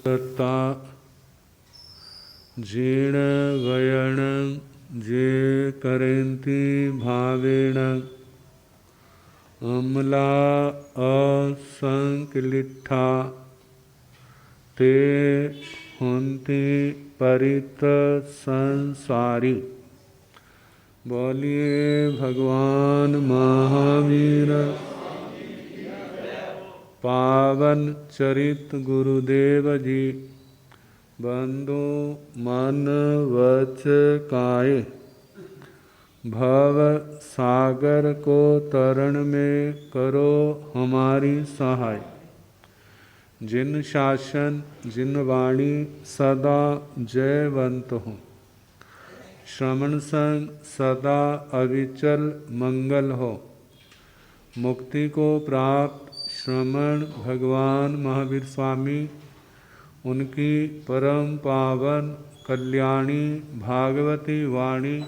तता जीर्ण वयण जे करेंति भावेण अम्ला असंकलिठा ते हुंति परित संसारी। बोलिए भगवान महावीर पावन चरित गुरुदेव जी। बंधु मन वच काये भव सागर को तरण में करो हमारी सहाय। जिन शासन जिन वाणी सदा जयवंत हो, श्रवण संग सदा अविचल मंगल हो। मुक्ति को प्राप्त श्रमण भगवान महावीर स्वामी, उनकी परम पावन कल्याणी भागवती वाणी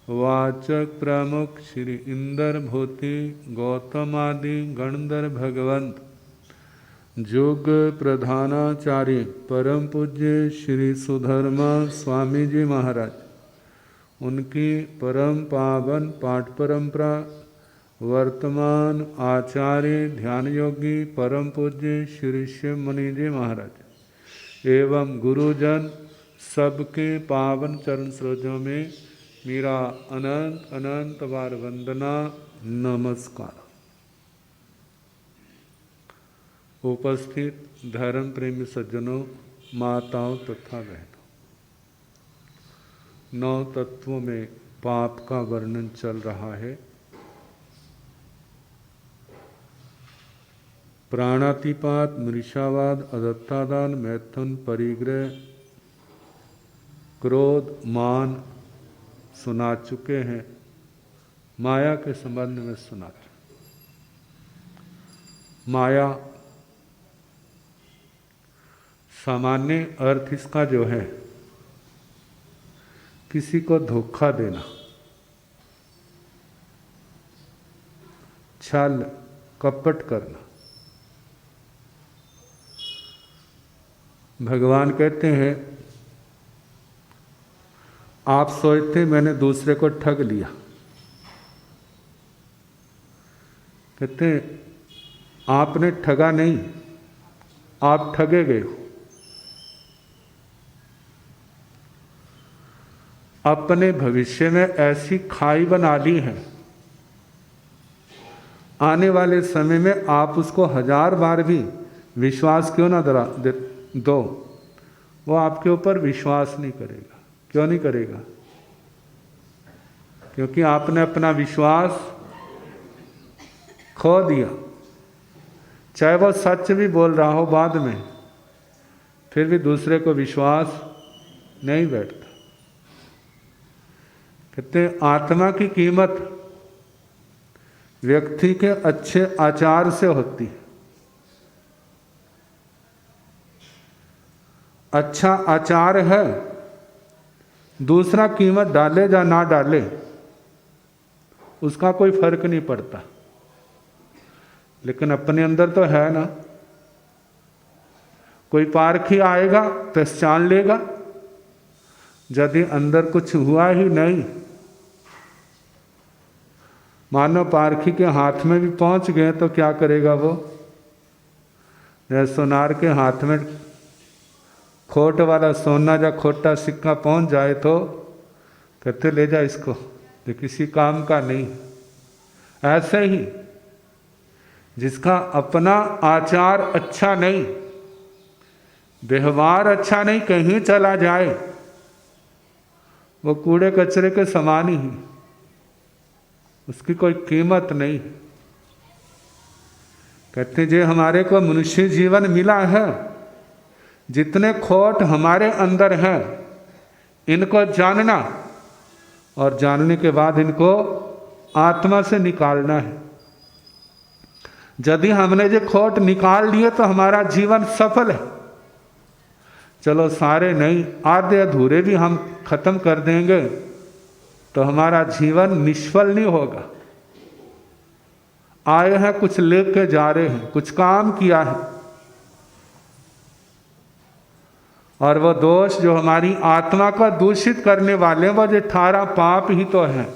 वाचक प्रमुख श्री इंदर भूति गौतम आदि गणधर भगवंत, जोग प्रधानाचार्य परम पूज्य श्री सुधर्मा स्वामी जी महाराज, उनकी परम पावन पाठ परंपरा वर्तमान आचार्य ध्यान योगी परम पूज्य श्री शिव मुनि जी महाराज एवं गुरुजन सबके पावन चरण सरोजों में मेरा अनंत अनंत बार वंदना नमस्कार। उपस्थित धर्म प्रेमी सज्जनों, माताओं तथा बहनों, 9 तत्वों में पाप का वर्णन चल रहा है। प्राणातिपात, मृषावाद, अदत्तादान, मैथुन, परिग्रह, क्रोध, मान सुना चुके हैं। माया के संबंध में सुना चुके। माया सामान्य अर्थ इसका जो है किसी को धोखा देना, छल कपट करना। भगवान कहते हैं आप सोचते मैंने दूसरे को ठग लिया। कहते हैं आपने ठगा नहीं, आप ठगे गए हो। अपने भविष्य में ऐसी खाई बना ली है, आने वाले समय में आप उसको 1000 बार भी विश्वास क्यों ना दो, वो आपके ऊपर विश्वास नहीं करेगा। क्यों नहीं करेगा? क्योंकि आपने अपना विश्वास खो दिया। चाहे वो सच भी बोल रहा हो बाद में, फिर भी दूसरे को विश्वास नहीं बैठता। कहते हैं आत्मा की कीमत व्यक्ति के अच्छे आचार से होती है। अच्छा आचार है, दूसरा कीमत डाले या ना डाले उसका कोई फर्क नहीं पड़ता, लेकिन अपने अंदर तो है ना। कोई पारखी आएगा पहचान लेगा, यदि अंदर कुछ हुआ ही नहीं, मानो पारखी के हाथ में भी पहुंच गए तो क्या करेगा वो? जैसे सोनार के हाथ में खोट वाला सोना या खोटा सिक्का पहुंच जाए तो कहते ले जा इसको, ये किसी काम का नहीं। ऐसे ही जिसका अपना आचार अच्छा नहीं, व्यवहार अच्छा नहीं, कहीं चला जाए वो कूड़े कचरे के समान ही, उसकी कोई कीमत नहीं। कहते जे हमारे को मनुष्य जीवन मिला है, जितने खोट हमारे अंदर हैं इनको जानना, और जानने के बाद इनको आत्मा से निकालना है। यदि हमने जो खोट निकाल लिए तो हमारा जीवन सफल है। चलो सारे नहीं, आधे अधूरे भी हम खत्म कर देंगे तो हमारा जीवन निष्फल नहीं होगा। आए हैं कुछ लेके जा रहे हैं, कुछ काम किया है, और वो दोष जो हमारी आत्मा को दूषित करने वाले वो जो 18 पाप ही तो हैं।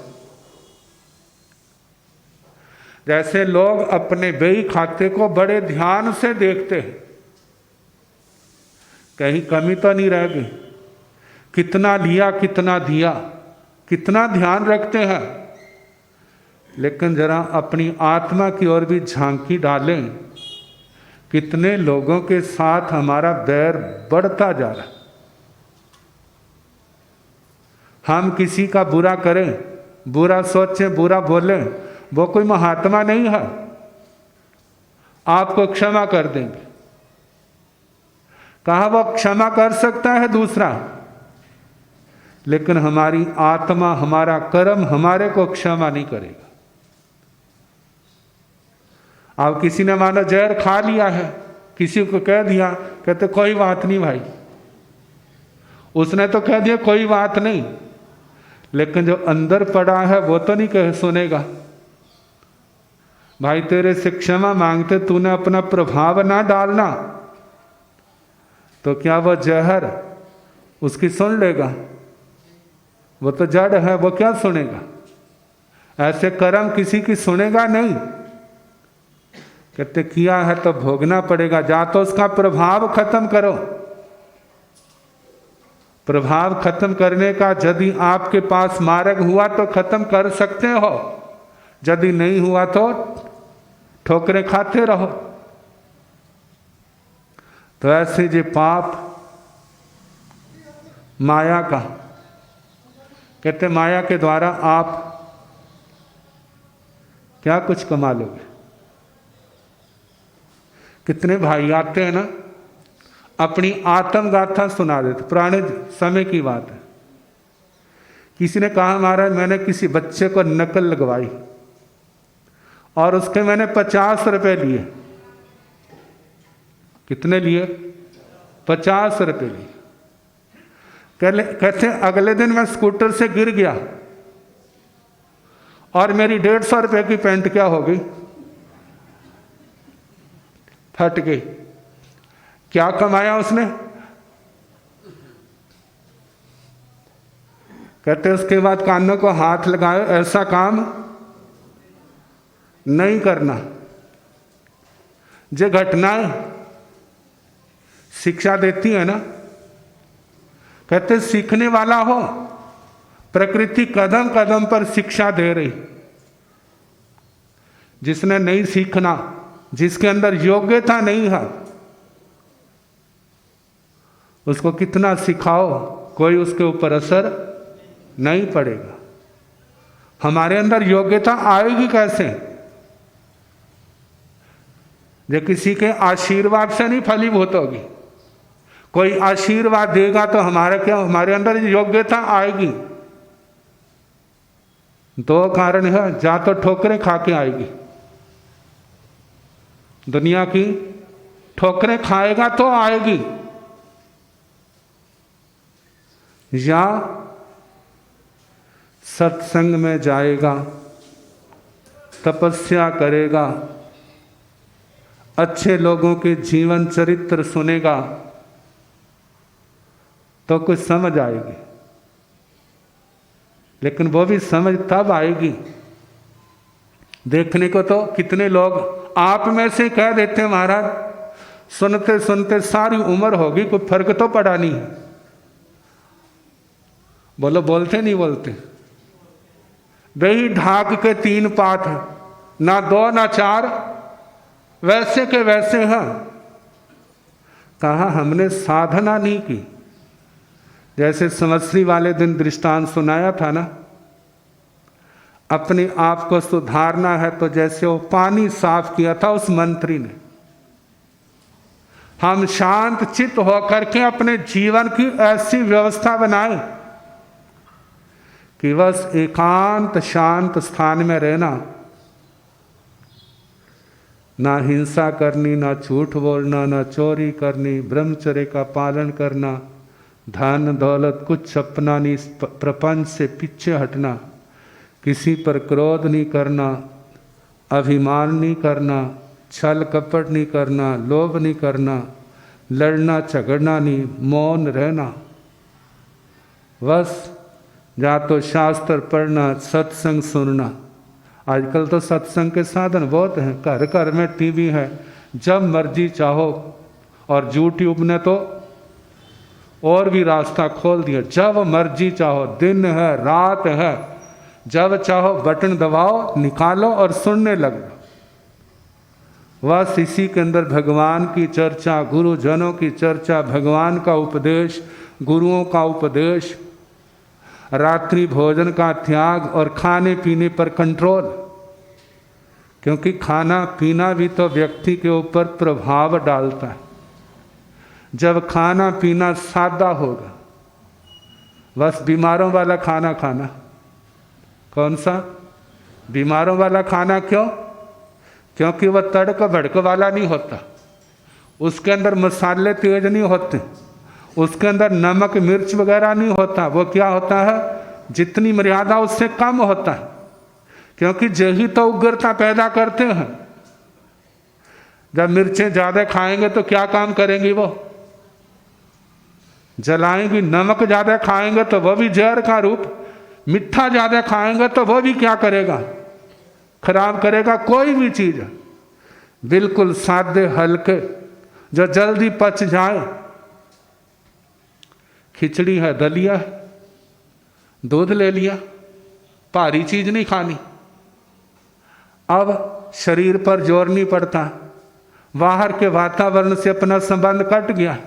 जैसे लोग अपने बही खाते को बड़े ध्यान से देखते हैं, कहीं कमी तो नहीं रह गई, कितना लिया कितना दिया, कितना ध्यान रखते हैं। लेकिन जरा अपनी आत्मा की ओर भी झांकी डालें, कितने लोगों के साथ हमारा बैर बढ़ता जा रहा है। हम किसी का बुरा करें, बुरा सोचें, बुरा बोलें, वो कोई महात्मा नहीं है, आपको क्षमा कर देंगे। कहा वो क्षमा कर सकता है दूसरा, लेकिन हमारी आत्मा, हमारा कर्म हमारे को क्षमा नहीं करेगा। अब किसी ने मानो जहर खा लिया है, किसी को कह दिया, कहते कोई बात नहीं भाई, उसने तो कह दिया कोई बात नहीं, लेकिन जो अंदर पड़ा है वो तो नहीं कह सुनेगा। भाई तेरे से क्षमा मांगते, तूने अपना प्रभाव ना डालना, तो क्या वो जहर उसकी सुन लेगा? वो तो जड़ है, वो क्या सुनेगा? ऐसे कर्म किसी की सुनेगा नहीं। कहते किया है तो भोगना पड़ेगा, जा तो उसका प्रभाव खत्म करो। प्रभाव खत्म करने का यदि आपके पास मार्ग हुआ तो खत्म कर सकते हो, यदि नहीं हुआ तो ठोकरें खाते रहो। तो ऐसे जो पाप माया का, कहते माया के द्वारा आप क्या कुछ कमा लोगे। कितने भाई आते हैं ना, अपनी आत्मगाथा सुना देते, पुराने समय की बात है। किसी ने कहा महाराज मैंने किसी बच्चे को नकल लगवाई और उसके मैंने 50 रुपए लिए। कितने लिए? 50 रुपए लिए। कहते अगले दिन मैं स्कूटर से गिर गया और मेरी 150 रुपए की पैंट क्या हो गई, फट गई। क्या कमाया उसने? कहते उसके बाद कानों को हाथ लगाए, ऐसा काम नहीं करना। जो घटनाएं शिक्षा देती है ना, कहते सीखने वाला हो, प्रकृति कदम कदम पर शिक्षा दे रही। जिसने नहीं सीखना, जिसके अंदर योग्यता नहीं है, उसको कितना सिखाओ कोई उसके ऊपर असर नहीं पड़ेगा। हमारे अंदर योग्यता आएगी कैसे? जो किसी के आशीर्वाद से नहीं फलीभूत होगी। कोई आशीर्वाद देगा तो हमारा क्या, हमारे अंदर योग्यता आएगी। दो कारण है, जा तो ठोकरें खा के आएगी, दुनिया की ठोकरें खाएगा तो आएगी, या सत्संग में जाएगा, तपस्या करेगा, अच्छे लोगों के जीवन चरित्र सुनेगा तो कुछ समझ आएगी। लेकिन वो भी समझ तब आएगी, देखने को तो कितने लोग आप में से कह देते हैं महाराज सुनते सुनते सारी उम्र होगी, कोई फर्क तो पड़ा नहीं। बोलो बोलते नहीं बोलते? वही ढाक के 3 पाठ, ना 2 ना 4, वैसे के वैसे हैं। कहा हमने साधना नहीं की। जैसे संवत्सरी वाले दिन दृष्टांत सुनाया था ना, अपने आप को सुधारना है तो जैसे वो पानी साफ किया था उस मंत्री ने, हम शांत चित्त होकर के अपने जीवन की ऐसी व्यवस्था बनाए कि बस एकांत शांत स्थान में रहना, ना हिंसा करनी, ना झूठ बोलना, ना चोरी करनी, ब्रह्मचर्य का पालन करना, धन दौलत कुछ अपना नहीं, प्रपंच से पीछे हटना, किसी पर क्रोध नहीं करना, अभिमान नहीं करना, छल कपट नहीं करना, लोभ नहीं करना, लड़ना झगड़ना नहीं, मौन रहना, बस या तो शास्त्र पढ़ना, सत्संग सुनना। आजकल तो सत्संग के साधन बहुत हैं, घर घर में टीवी है, जब मर्जी चाहो। और यूट्यूब ने तो और भी रास्ता खोल दिया, जब मर्जी चाहो, दिन है रात है, जब चाहो बटन दबाओ, निकालो और सुनने लगो। बस इसी के अंदर भगवान की चर्चा, गुरुजनों की चर्चा, भगवान का उपदेश, गुरुओं का उपदेश, रात्रि भोजन का त्याग और खाने पीने पर कंट्रोल। क्योंकि खाना पीना भी तो व्यक्ति के ऊपर प्रभाव डालता है। जब खाना पीना सादा होगा, बस बीमारों वाला खाना खाना। कौन सा? बीमारों वाला खाना। क्यों? क्योंकि वह तड़क भड़क वाला नहीं होता, उसके अंदर मसाले तेज नहीं होते, उसके अंदर नमक मिर्च वगैरह नहीं होता। वो क्या होता है? जितनी मर्यादा उससे कम होता है। क्योंकि यही तो उग्रता पैदा करते हैं। जब मिर्चें ज़्यादा खाएंगे तो क्या काम करेंगी? वो जलाएंगी। नमक ज़्यादा खाएंगे तो वह भी जहर का रूप। मीठा ज़्यादा खाएंगे तो वह भी क्या करेगा? खराब करेगा। कोई भी चीज़ बिल्कुल सादे हल्के जो जल्दी पच जाए। खिचड़ी है, दलिया है, दूध ले लिया, भारी चीज़ नहीं खानी। अब शरीर पर जोर नहीं पड़ता, बाहर के वातावरण से अपना संबंध कट गया।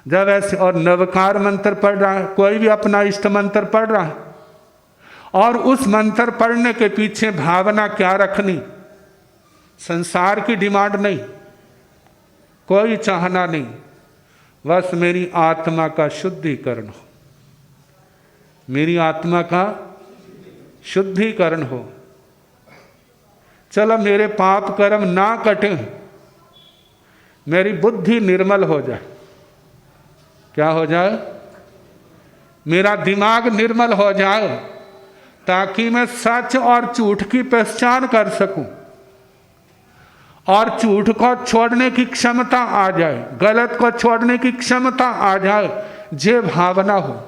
जब ऐसे और नवकार मंत्र पढ़ रहा है, कोई भी अपना इष्ट मंत्र पढ़ रहा है, और उस मंत्र पढ़ने के पीछे भावना क्या रखनी? संसार की डिमांड नहीं, कोई चाहना नहीं, बस मेरी आत्मा का शुद्धिकरण हो, मेरी आत्मा का शुद्धिकरण हो। चलो मेरे पाप कर्म ना कटे, मेरी बुद्धि निर्मल हो जाए। क्या हो जाए? मेरा दिमाग निर्मल हो जाए, ताकि मैं सच और झूठ की पहचान कर सकूं, और झूठ को छोड़ने की क्षमता आ जाए, गलत को छोड़ने की क्षमता आ जाए। जे भावना हो,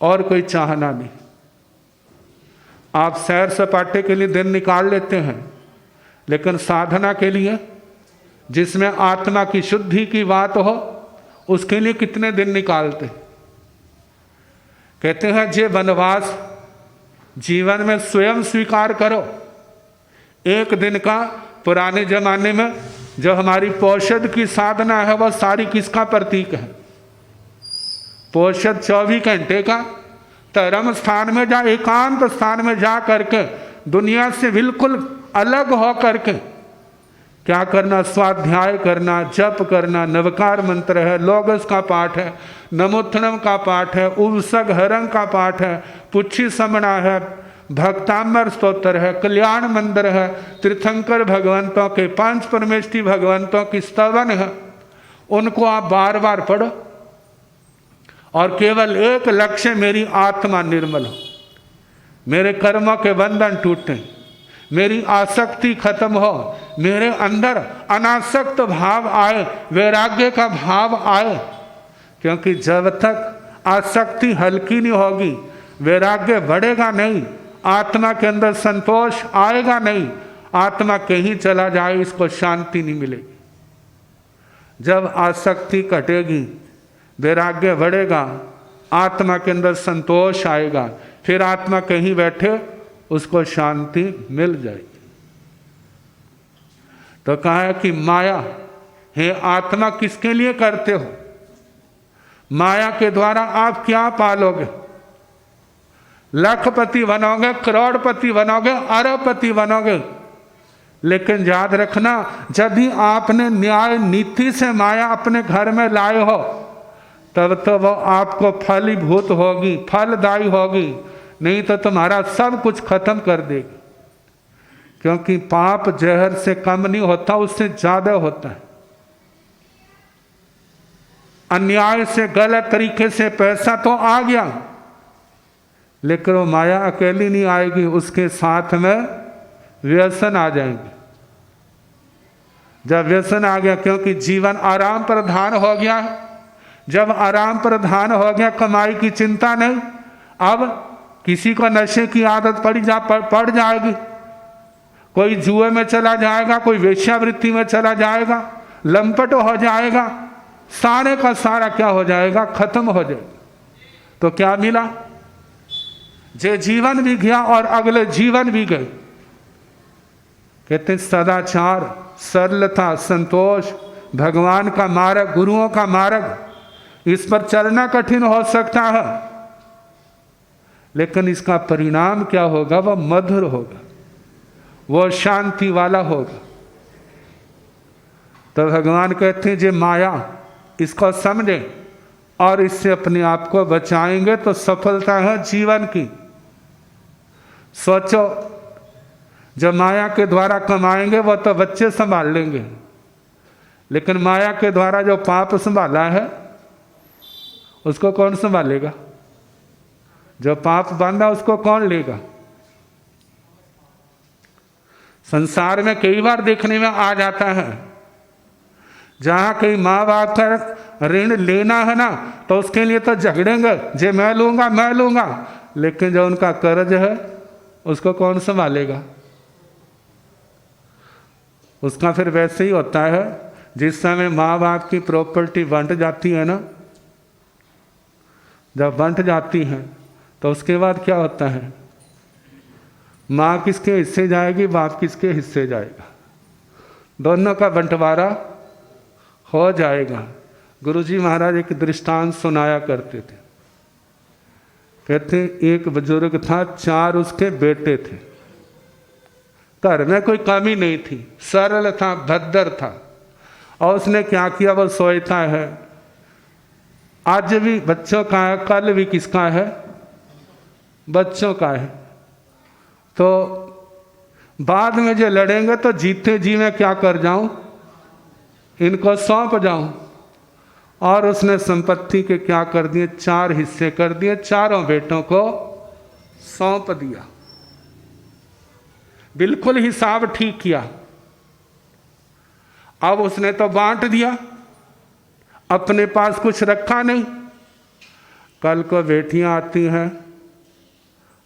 और कोई चाहना नहीं। आप सैर सपाटे के लिए दिन निकाल लेते हैं, लेकिन साधना के लिए, जिसमें आत्मा की शुद्धि की बात हो, उसके लिए कितने दिन निकालते? कहते हैं जे वनवास जीवन में स्वयं स्वीकार करो। एक दिन का, पुराने जमाने में जो हमारी पौषध की साधना है, वह सारी किसका प्रतीक है? पौषध 24 घंटे का धर्म स्थान में जा, एकांत स्थान में जा करके, दुनिया से बिल्कुल अलग हो करके क्या करना? स्वाध्याय करना, जप करना, नवकार मंत्र है, लोगस का पाठ है, नमोत्थनम का पाठ है, उवसग हरंग का पाठ है, पुच्छी समणा है, भक्तामर स्तोत्र है, कल्याण मंदिर है, तीर्थंकर भगवंतों के, पांच परमेष्ठी भगवंतों की स्तवन है। उनको आप बार बार पढ़ो, और केवल एक लक्ष्य, मेरी आत्मा निर्मल हो, मेरे कर्मों के बंधन टूटे, मेरी आसक्ति खत्म हो, मेरे अंदर अनासक्त भाव आए, वैराग्य का भाव आए। क्योंकि जब तक आसक्ति हल्की नहीं होगी, वैराग्य बढ़ेगा नहीं, आत्मा के अंदर संतोष आएगा नहीं, आत्मा कहीं चला जाए इसको शांति नहीं मिलेगी। जब आसक्ति घटेगी, वैराग्य बढ़ेगा, आत्मा के अंदर संतोष आएगा, फिर आत्मा कहीं बैठे उसको शांति मिल जाएगी। तो कहा है कि माया, हे आत्मा किसके लिए करते हो? माया के द्वारा आप क्या पालोगे? लखपति बनोगे, करोड़पति बनोगे, अरबपति बनोगे। लेकिन याद रखना, यदि आपने न्याय नीति से माया अपने घर में लाए हो, तब तो वो आपको फलीभूत होगी, फलदायी होगी, नहीं तो तुम्हारा सब कुछ खत्म कर देगी। क्योंकि पाप जहर से कम नहीं होता, उससे ज्यादा होता है। अन्याय से, गलत तरीके से पैसा तो आ गया, लेकिन वो माया अकेली नहीं आएगी, उसके साथ में व्यसन आ जाएंगे। जब व्यसन आ गया, क्योंकि जीवन आराम प्रधान हो गया, जब आराम प्रधान हो गया कमाई की चिंता नहीं, अब किसी को नशे की आदत पड़ जाएगी, कोई जुए में चला जाएगा, कोई वेश्यावृत्ति में चला जाएगा, लंपट हो जाएगा, सारे का सारा क्या हो जाएगा, खत्म हो जाएगा। तो क्या मिला? जे जीवन भी गया और अगले जीवन भी गए। कहते सदाचार, सरलता, संतोष, भगवान का मार्ग, गुरुओं का मार्ग, इस पर चलना कठिन हो सकता है, लेकिन इसका परिणाम क्या होगा? वह मधुर होगा, वो शांति वाला होगा। तो भगवान कहते हैं जे माया, इसको समझे और इससे अपने आप को बचाएंगे तो सफलता है जीवन की। सोचो, जब माया के द्वारा कमाएंगे वो तो बच्चे संभाल लेंगे, लेकिन माया के द्वारा जो पाप संभाला है उसको कौन संभालेगा? जो पाप बांधा उसको कौन लेगा? संसार में कई बार देखने में आ जाता है, जहां कई माँ बाप का ऋण लेना है ना, तो उसके लिए तो झगड़ेंगे, जे मैं लूंगा, लेकिन जो उनका कर्ज है उसको कौन संभालेगा? उसका फिर वैसे ही होता है, जिस समय माँ बाप की प्रॉपर्टी बंट जाती है ना, जब बंट जाती है तो उसके बाद क्या होता है? माँ किसके हिस्से जाएगी, बाप किसके हिस्से जाएगा, दोनों का बंटवारा हो जाएगा। गुरुजी महाराज एक दृष्टांत सुनाया करते थे। कहते एक बुजुर्ग था, 4 उसके बेटे थे, घर में कोई कमी नहीं थी, सरल था, भद्र था, और उसने क्या किया? वो सोचता है आज भी बच्चों का है, कल भी किसका है? बच्चों का है। तो बाद में जो लड़ेंगे तो जीते जी मैं क्या कर जाऊं? इनको सौंप जाऊं। और उसने संपत्ति के क्या कर दिए? 4 हिस्से कर दिए, चारों बेटों को सौंप दिया। बिल्कुल हिसाब ठीक किया। अब उसने तो बांट दिया, अपने पास कुछ रखा नहीं। कल को बेटियां आती हैं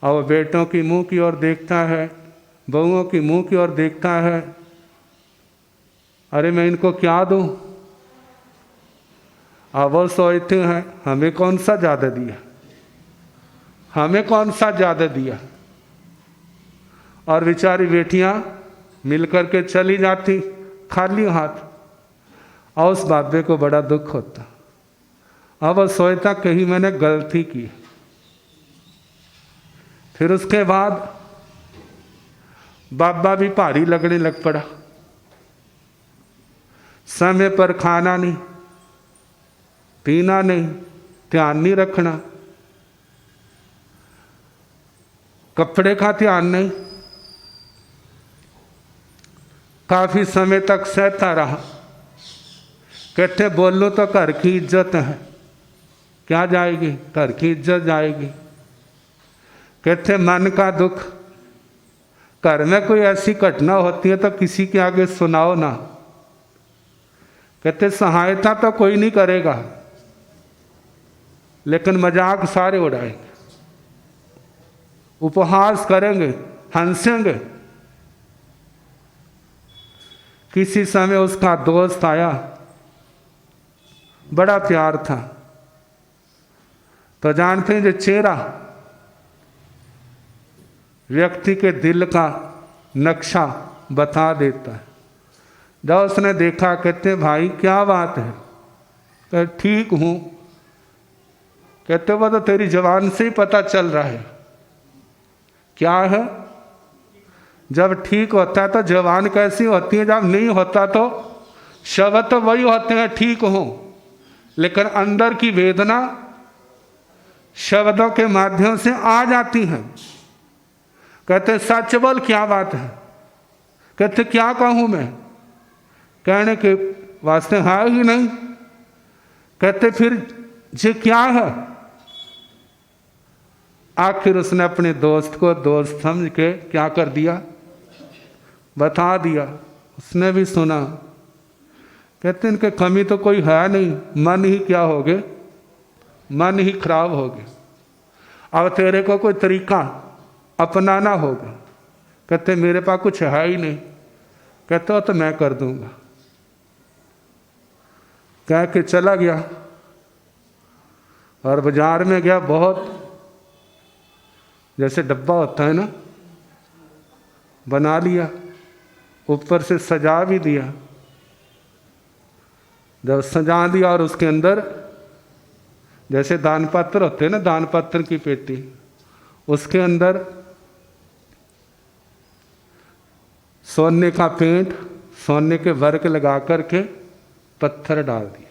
और बेटों की मुंह की ओर देखता है, बहुओं की मुंह की ओर देखता है, अरे मैं इनको क्या दूं? अब वो सोचते हैं हमें कौन सा ज़्यादा दिया, हमें कौन सा ज़्यादा दिया। और बेचारी बेटियां मिलकर के चली जाती खाली हाथ, और उस बाबे को बड़ा दुख होता। अब वो सोचता कहीं मैंने गलती की। फिर उसके बाद बाबा भी भारी लगने लग पड़ा, समय पर खाना नहीं, पीना नहीं, ध्यान नहीं रखना, कपड़े का ध्यान नहीं, काफी समय तक सहता रहा। कहते बोलो तो घर की इज्जत है, क्या जाएगी? घर की इज्जत जाएगी। कहते मन का दुख, घर में कोई ऐसी घटना होती है तो किसी के आगे सुनाओ ना। कहते सहायता तो कोई नहीं करेगा, लेकिन मजाक सारे उड़ाएंगे, उपहास करेंगे, हंसेंगे। किसी समय उसका दोस्त आया, बड़ा प्यार था। तो जानते हैं जो चेहरा व्यक्ति के दिल का नक्शा बता देता है। जब उसने देखा, कहते भाई क्या बात है? कहते ठीक हूँ। कहते वो तो तेरी जवान से ही पता चल रहा है। क्या है? जब ठीक होता है तो जवान कैसी होती है, जब नहीं होता तो शब्द तो वही होते हैं ठीक हो, लेकिन अंदर की वेदना शब्दों के माध्यम से आ जाती है। कहते सच बोल, क्या बात है? कहते क्या कहूँ मैं? कहने के वास्ते है ही नहीं। कहते फिर ये क्या है? आखिर उसने अपने दोस्त को दोस्त समझ के क्या कर दिया? बता दिया। उसने भी सुना, कहते इनके कमी तो कोई है नहीं, मन ही क्या हो गए, मन ही खराब हो गए। अब तेरे को कोई तरीका अपनाना होगा। कहते मेरे पास कुछ है ही नहीं। कहते हो तो मैं कर दूंगा। कह के चला गया और बाजार में गया। बहुत जैसे डब्बा होता है ना, बना लिया, ऊपर से सजा भी दिया। जब सजा दिया और उसके अंदर जैसे दान पात्र होते हैं ना, दान पात्र की पेटी, उसके अंदर सोने का पेंट, सोने के वर्क लगा करके पत्थर डाल दिया।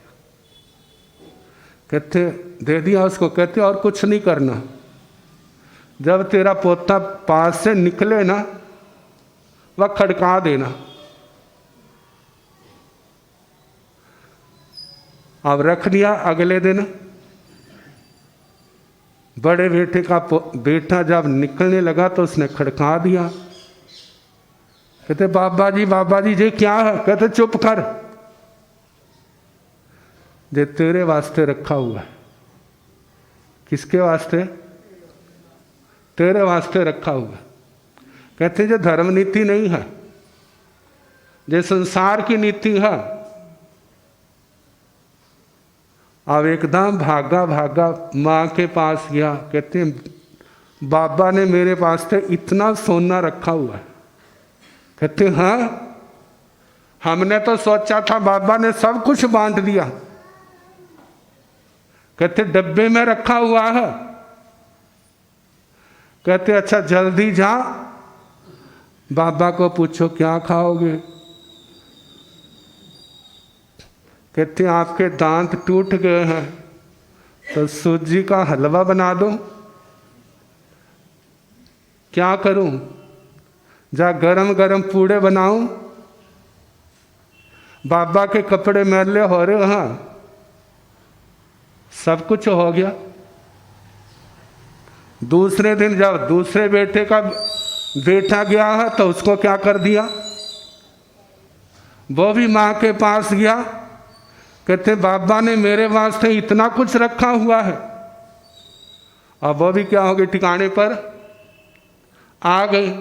कहते दे दिया उसको। कहते और कुछ नहीं करना, जब तेरा पोता पास से निकले ना, वह खड़का देना। अब रख दिया। अगले दिन बड़े बेटे का बेटा जब निकलने लगा तो उसने खड़का दिया। कहते बाबा जी ये क्या है? कहते चुप कर, ये तेरे वास्ते रखा हुआ है। किसके वास्ते? तेरे वास्ते रखा हुआ है। कहते ये धर्म नीति नहीं है, ये संसार की नीति है। अब एकदम भागा भागा माँ के पास गया। कहते बाबा ने मेरे पास से इतना सोना रखा हुआ है। कहते हाँ, हमने तो सोचा था बाबा ने सब कुछ बांट दिया। कहते डब्बे में रखा हुआ है। कहते अच्छा जल्दी जा, बाबा को पूछो क्या खाओगे। कहते आपके दांत टूट गए हैं तो सूजी का हलवा बना दो। क्या करूं? जा गरम गरम पूड़े बनाऊं। बाबा के कपड़े मैले हो रहे हैं। सब कुछ हो गया। दूसरे दिन जब दूसरे बेटे का बेटा गया है तो उसको क्या कर दिया? वो भी माँ के पास गया। कहते बाबा ने मेरे वास्ते इतना कुछ रखा हुआ है। अब वो भी क्या हो गई, ठिकाने पर आ गई।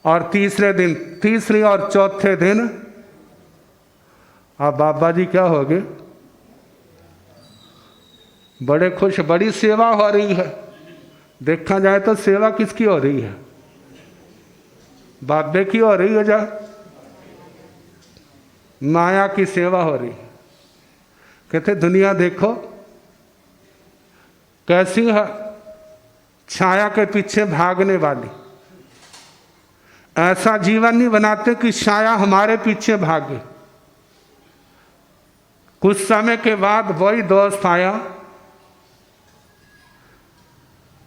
और तीसरे दिन, तीसरी और चौथे दिन अब बाबा जी क्या हो गए, बड़े खुश। बड़ी सेवा हो रही है। देखा जाए तो सेवा किसकी हो रही है? बाबे की हो रही है। जा माया की सेवा हो रही है। कहते दुनिया देखो कैसी है, छाया के पीछे भागने वाली। ऐसा जीवन नहीं बनाते कि छाया हमारे पीछे भागे। कुछ समय के बाद वही दोस्त आया।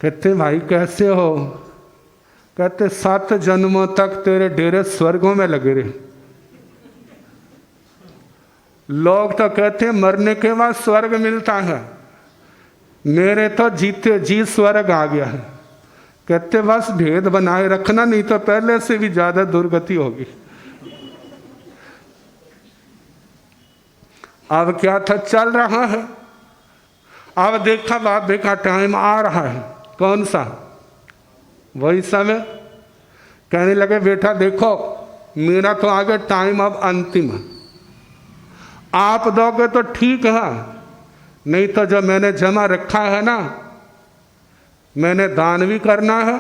कहते भाई कैसे हो? कहते 7 जन्मों तक तेरे डेरे स्वर्गों में लगे रहे। लोग तो कहते मरने के बाद स्वर्ग मिलता है, मेरे तो जीते जी स्वर्ग आ गया है। कहते बस भेद बनाए रखना, नहीं तो पहले से भी ज्यादा दुर्गति होगी। अब क्या था, चल रहा है। अब देखा बाबे का टाइम आ रहा है। कौन सा? वही समय। कहने लगे बेटा देखो मेरा तो आगे टाइम अब अंतिम है। आप दोगे तो ठीक है, नहीं तो जो मैंने जमा रखा है ना, मैंने दान भी करना है,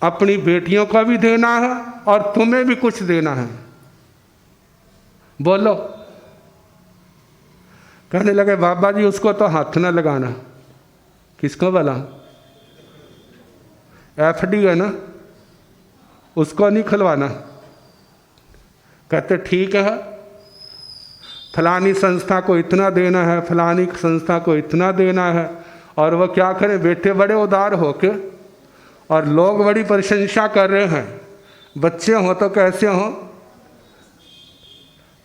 अपनी बेटियों को भी देना है और तुम्हें भी कुछ देना है। बोलो। कहने लगे बाबा जी उसको तो हाथ न लगाना। किसको बोला? एफडी है ना, उसको नहीं खुलवाना। कहते ठीक है, फलानी संस्था को इतना देना है, फलानी संस्था को इतना देना है। और वो क्या करें, बेटे बड़े उदार होके, और लोग बड़ी प्रशंसा कर रहे हैं। बच्चे हों तो कैसे हों?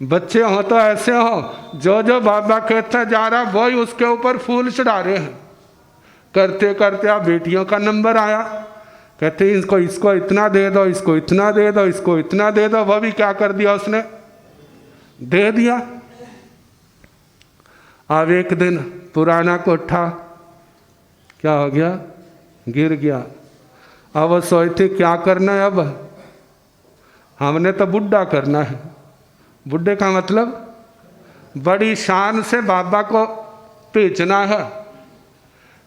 बच्चे हों तो ऐसे हों जो जो बाबा कहता जा रहा वही उसके ऊपर फूल चढ़ा रहे हैं। करते करते अब बेटियों का नंबर आया। कहते इसको इतना दे दो, इसको इतना दे दो, इसको इतना दे दो। वह भी क्या कर दिया उसने? दे दिया। अब एक दिन पुराना कोठा क्या हो गया, गिर गया। अब वो सोचते क्या करना है, अब हमने तो बुढ़ा करना है। बुढ़े का मतलब बड़ी शान से बाबा को भेजना है,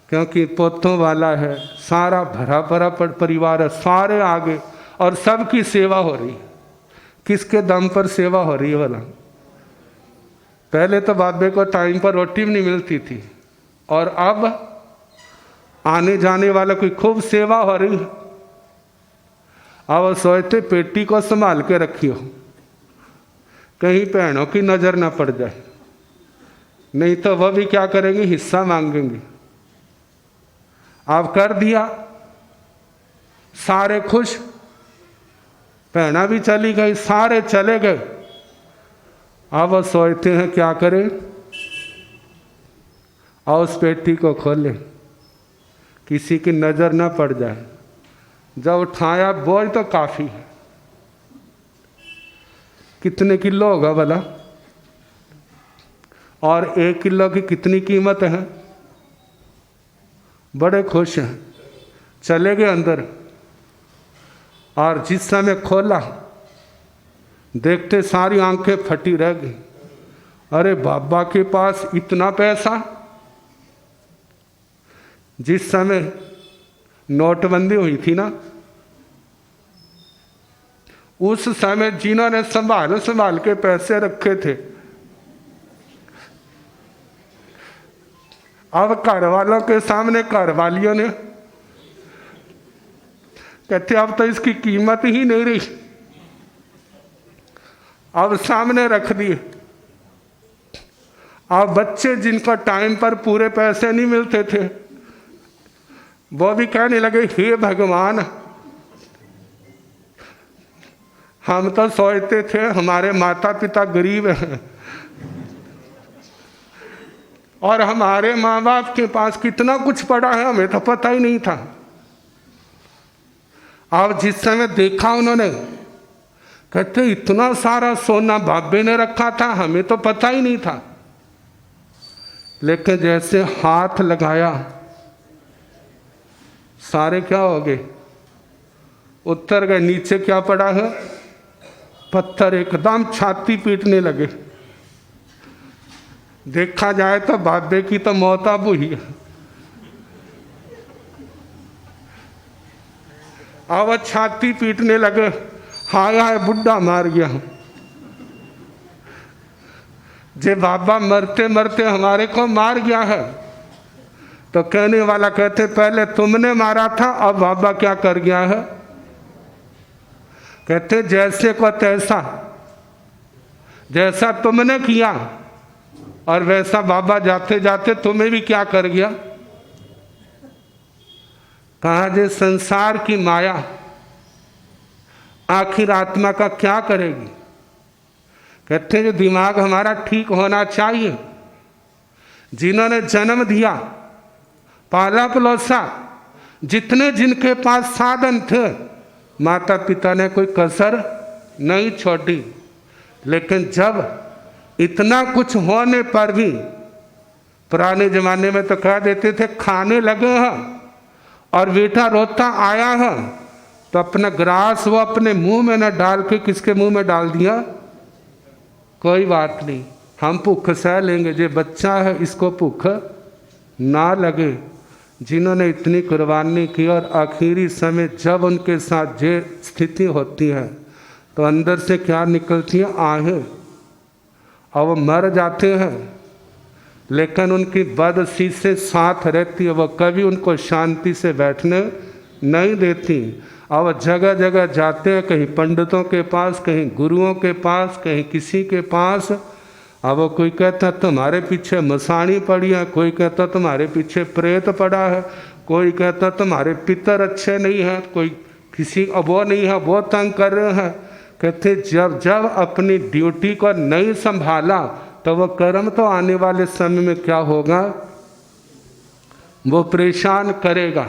क्योंकि पोतों वाला है, सारा भरा भरा परिवार है, सारे आगे और सबकी सेवा हो रही है। किसके दम पर सेवा हो रही है वाला? पहले तो बाबे को टाइम पर रोटी भी नहीं मिलती थी, और अब आने जाने वाले की खूब सेवा हो रही है। अब सोचते पेटी को संभाल के रखियो, कहीं बहनों की नज़र ना पड़ जाए, नहीं तो वह भी क्या करेंगे, हिस्सा मांगेंगे। आप कर दिया, सारे खुश, बहना भी चली गई, सारे चले गए। अब वो सोचते हैं क्या करें, और उस पेटी को खोले, किसी की नज़र ना पड़ जाए। जब उठाया, बोझ तो काफ़ी है, कितने किलो होगा भला, और 1 किलो की कितनी कीमत है। बड़े खुश हैं, चले गए अंदर, और जिस समय खोला देखते सारी आंखें फटी रह गई। अरे बाबा के पास इतना पैसा। जिस समय नोटबंदी हुई थी ना, उस समय जिन्होंने संभाल संभाल के पैसे रखे थे, अब घर वालों के सामने घर वालियों ने कहते अब तो इसकी कीमत ही नहीं रही, अब सामने रख दिए। अब बच्चे जिनको टाइम पर पूरे पैसे नहीं मिलते थे, वो भी कहने लगे हे भगवान, हम तो सोचते थे हमारे माता पिता गरीब हैं, और हमारे माँ बाप के पास कितना कुछ पड़ा है, हमें तो पता ही नहीं था। अब जिस समय देखा उन्होंने, कहते इतना सारा सोना बाबे ने रखा था, हमें तो पता ही नहीं था। लेकिन जैसे हाथ लगाया, सारे क्या हो गए, उतर गए। नीचे क्या पड़ा है, पत्थर, एकदम छाती पीटने लगे। देखा जाए तो बाबे की तो मौत अब हुई है। अब छाती पीटने लगे, हाय हाय बुढ़ा मार गया। जे बाबा मरते मरते हमारे को मार गया है, तो कहने वाला कहते पहले तुमने मारा था, अब बाबा क्या कर गया है। कहते जैसे को तैसा, जैसा तुमने किया और वैसा बाबा जाते जाते तुम्हें भी क्या कर गया। कहा जे संसार की माया आखिर आत्मा का क्या करेगी। कहते जो दिमाग हमारा ठीक होना चाहिए, जिन्होंने जन्म दिया, पाला पलोसा, जितने जिनके पास साधन थे, माता पिता ने कोई कसर नहीं छोड़ी। लेकिन जब इतना कुछ होने पर भी, पुराने जमाने में तो कह देते थे खाने लगे हैं और बेटा रोता आया है, तो अपना ग्रास वो अपने मुंह में न डाल के किसके मुंह में डाल दिया, कोई बात नहीं, हम भूख सह लेंगे, जो बच्चा है इसको भूख ना लगे। जिन्होंने इतनी कुर्बानी की और आखिरी समय जब उनके साथ ये स्थिति होती है, तो अंदर से क्या निकलती है, आहें, और वो मर जाते हैं। लेकिन उनकी बदसी से साथ रहती है, वो कभी उनको शांति से बैठने नहीं देती। और वो जगह जगह जाते हैं, कहीं पंडितों के पास, कहीं गुरुओं के पास, कहीं किसी के पास। अब वो कोई कहता तुम्हारे पीछे मसाणी पड़ी है, कोई कहता तुम्हारे पीछे प्रेत पड़ा है, कोई कहता तुम्हारे पितर अच्छे नहीं हैं, कोई किसी वो नहीं है, वो तंग कर रहे हैं। कहते जब जब अपनी ड्यूटी को नहीं संभाला, तो वो कर्म तो आने वाले समय में क्या होगा, वो परेशान करेगा।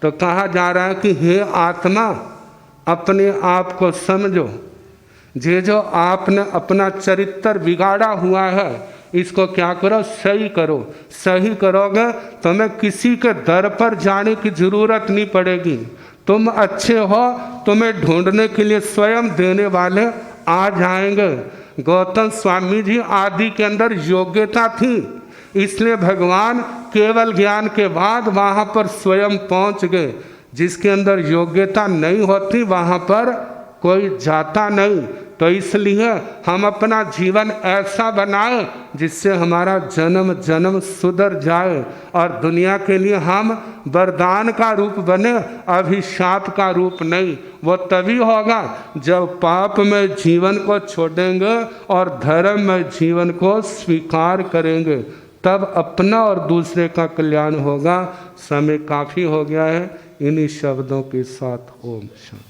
तो कहा जा रहा है कि हे आत्मा, अपने आप को समझो, ये जो आपने अपना चरित्र बिगाड़ा हुआ है, इसको क्या करो, सही करो। सही करोगे तुम्हें किसी के दर पर जाने की जरूरत नहीं पड़ेगी। तुम अच्छे हो, तुम्हें ढूंढने के लिए स्वयं देने वाले आ जाएंगे। गौतम स्वामी जी आदि के अंदर योग्यता थी, इसलिए भगवान केवल ज्ञान के बाद वहाँ पर स्वयं पहुँच गए। जिसके अंदर योग्यता नहीं होती वहाँ पर कोई जाता नहीं। तो इसलिए हम अपना जीवन ऐसा बनाएं जिससे हमारा जन्म जन्म सुधर जाए और दुनिया के लिए हम वरदान का रूप बने, अभिशाप का रूप नहीं। वो तभी होगा जब पाप में जीवन को छोड़ेंगे और धर्म में जीवन को स्वीकार करेंगे, तब अपना और दूसरे का कल्याण होगा। समय काफ़ी हो गया है, इन्हीं शब्दों के साथ ओम शांति।